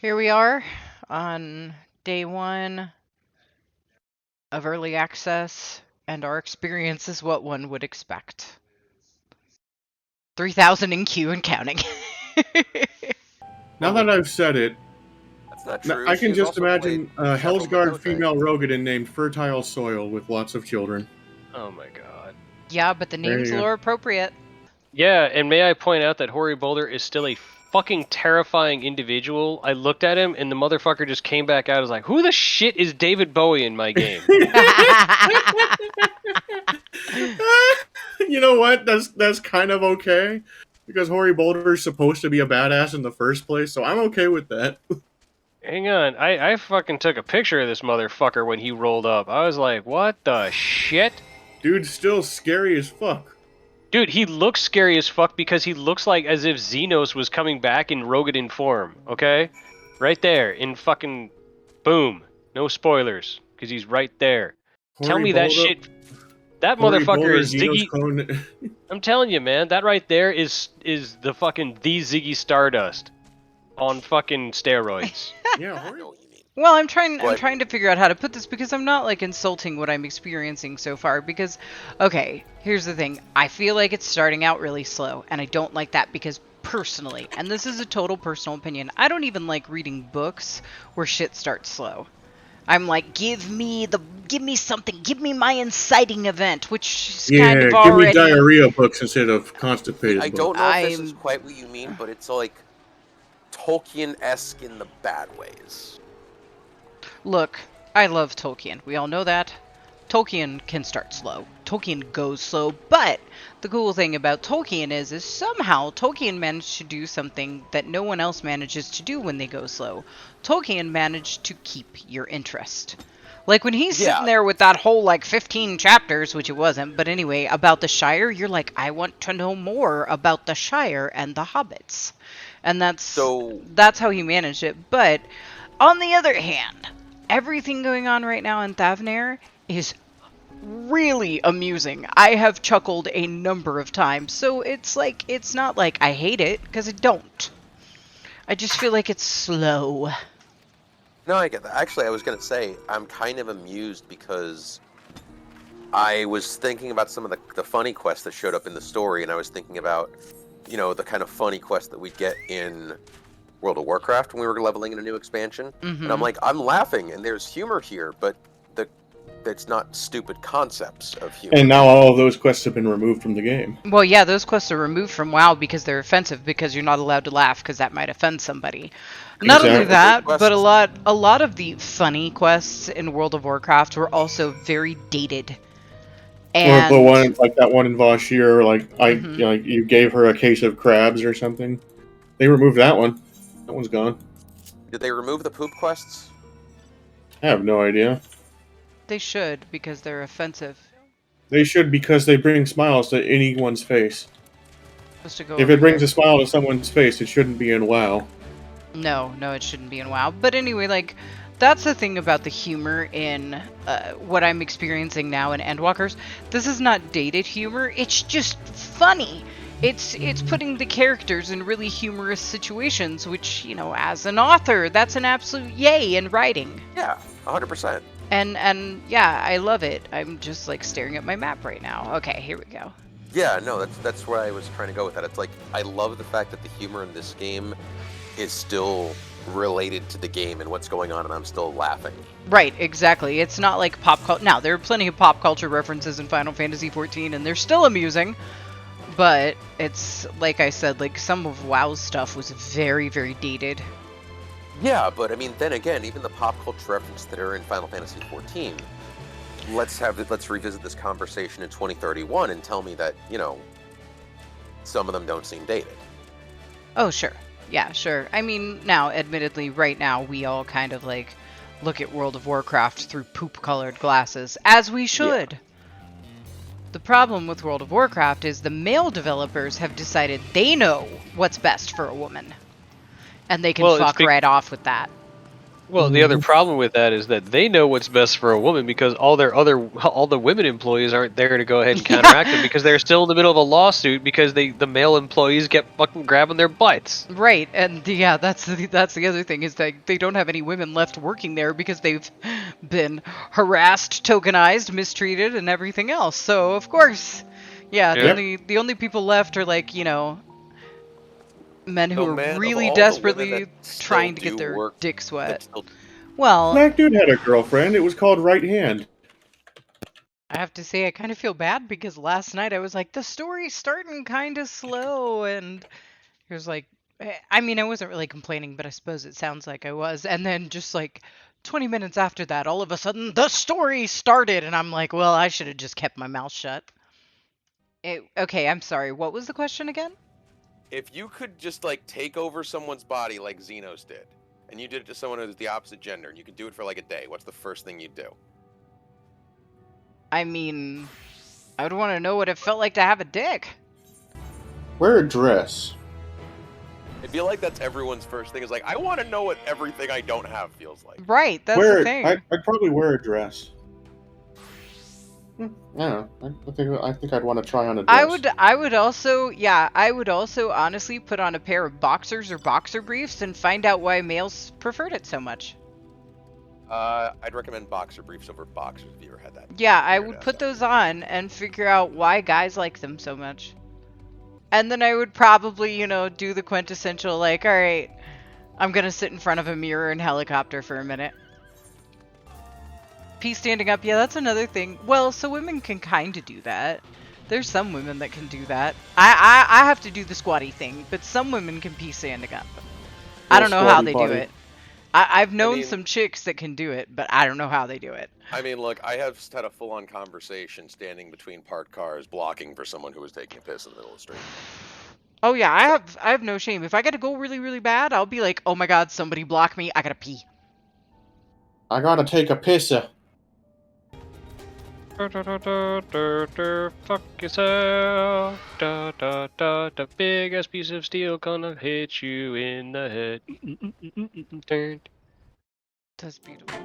Here we are on day 1 of early access, and our experience is what one would expect. 3,000 in queue and counting. Now that I've said it, That's not true. I can She's just also imagine played several Hellsguard Makote. female Roegadyn named Fertile Soil with lots of children. Oh my god. Yeah, but the name's There you go. lore appropriate. Yeah, and may I point out that Hoary Boulder is still a fucking terrifying individual. I looked at him and the motherfucker just came back out as like, who the shit is David Bowie in my game? You know what? That's kind of okay. Because Hoary Boulder is supposed to be a badass in the first place, so I'm okay with that. Hang on, I fucking took a picture of this motherfucker when he rolled up. I was like, what the shit? Dude's still scary as fuck. Dude, he looks scary as fuck because he looks like as if Xenos was coming back in Roegadyn form, okay? Right there, in fucking... Boom. No spoilers, because he's right there. Tell me that shit... That motherfucker is Ziggy... I'm telling you, man, that right there is the fucking the Ziggy Stardust on fucking steroids. Yeah, I know what you mean. Well, I'm trying to figure out how to put this because I'm not like insulting what I'm experiencing so far because okay, here's the thing. I feel like it's starting out really slow and I don't like that because personally, and this is a total personal opinion, I don't even like reading books where shit starts slow. I'm like, give me something, give me my inciting event, which is kind of already... give me diarrhea books instead of constipated books. I don't know if this is quite what you mean, but it's like Tolkien-esque in the bad ways. Look, I love Tolkien. We all know that. Tolkien can start slow. Tolkien goes slow, but the cool thing about Tolkien is somehow Tolkien managed to do something that no one else manages to do when they go slow. Tolkien managed to keep your interest. Like when he's sitting there with that whole like 15 chapters, which it wasn't, but anyway, about the Shire, you're like, I want to know more about the Shire and the hobbits. And that's how he managed it. But on the other hand, everything going on right now in Thavnair is really amusing. I have chuckled a number of times, so it's like, it's not like I hate it, because I don't. I just feel like it's slow. No, I get that. Actually, I was going to say, I'm kind of amused because I was thinking about some of the funny quests that showed up in the story, and I was thinking about, you know, the kind of funny quests that we'd get in World of Warcraft when we were leveling in a new expansion. Mm-hmm. And I'm like, I'm laughing, and there's humor here, but it's not stupid concepts of humor. And now all of those quests have been removed from the game. Well, yeah, those quests are removed from WoW because they're offensive, because you're not allowed to laugh because that might offend somebody. Exactly. Not only that, but a lot of the funny quests in World of Warcraft were also very dated. And or the one like that one in Vashir, like you gave her a case of crabs or something. They removed that one. That one's gone. Did they remove the poop quests? I have no idea. They should, because they're offensive. They should, because they bring smiles to anyone's face. Supposed to go If it brings a smile to someone's face, it shouldn't be in WoW. No, it shouldn't be in WoW. But anyway, like, that's the thing about the humor in what I'm experiencing now in Endwalkers. This is not dated humor, it's just funny. It's putting the characters in really humorous situations, which, you know, as an author, that's an absolute yay in writing. Yeah, 100%. And yeah, I love it. I'm just like staring at my map right now. Okay, here we go. Yeah, no, that's where I was trying to go with that. It's like, I love the fact that the humor in this game is still related to the game and what's going on, and I'm still laughing. Right, exactly. It's not like pop culture. Now, there are plenty of pop culture references in Final Fantasy XIV, and they're still amusing. But it's, like I said, like some of WoW's stuff was very, very dated. Yeah, but I mean, then again, even the pop culture references that are in Final Fantasy XIV, let's revisit this conversation in 2031 and tell me that, you know, some of them don't seem dated. Oh, sure. Yeah, sure. I mean, now, admittedly, right now, we all kind of, like, look at World of Warcraft through poop-colored glasses, as we should. Yeah. The problem with World of Warcraft is the male developers have decided they know what's best for a woman. And they can fuck right off with that. Well, the other problem with that is that they know what's best for a woman because all the women employees aren't there to go ahead and counteract them because they're still in the middle of a lawsuit because the male employees kept fucking grabbing their butts. Right, and yeah, that's the other thing is that they don't have any women left working there because they've been harassed, tokenized, mistreated, and everything else. So of course, yeah, Yep. the only people left are like men who So, are man, of really all the women desperately that still trying to do get their work, dicks that wet. still Well, Black dude had a girlfriend. It was called Right Hand. I have to say I kind of feel bad because last night I was like, the story's starting kind of slow, and he was like, I mean, I wasn't really complaining, but I suppose it sounds like I was. And then just like 20 minutes after that, all of a sudden, the story started, and I'm like, well, I should have just kept my mouth shut. Okay, I'm sorry. What was the question again? if you could just like take over someone's body like Xenos did, and you did it to someone who's the opposite gender, and you could do it for like a day, what's the first thing you'd do? I mean, I would want to know what it felt like to have a dick. Wear a dress. I feel like that's everyone's first thing. Is like, I want to know what everything I don't have feels like. Right, that's the thing. I'd probably wear a dress. I don't know. I think I'd want to try on a dress. I would also, yeah, I would also honestly put on a pair of boxers or boxer briefs and find out why males preferred it so much. I'd recommend boxer briefs over boxers if you ever had that. Yeah, I would put those on and figure out why guys like them so much. And then I would probably, do the quintessential, like, all right, I'm going to sit in front of a mirror and helicopter for a minute. Pee standing up, yeah, that's another thing. Well, so women can kind of do that. There's some women that can do that. I have to do the squatty thing, but some women can pee standing up. I don't know how they do it. I've known some chicks that can do it, but I don't know how they do it. I mean, look, I have had a full-on conversation standing between parked cars, blocking for someone who was taking a piss in the middle of the street. Oh yeah, I have no shame. If I gotta go really, really bad, I'll be like, oh my god, somebody block me, I gotta pee. I gotta take a pisser. Fuck yourself. The big ass piece of steel gonna hit you in the head. That's beautiful.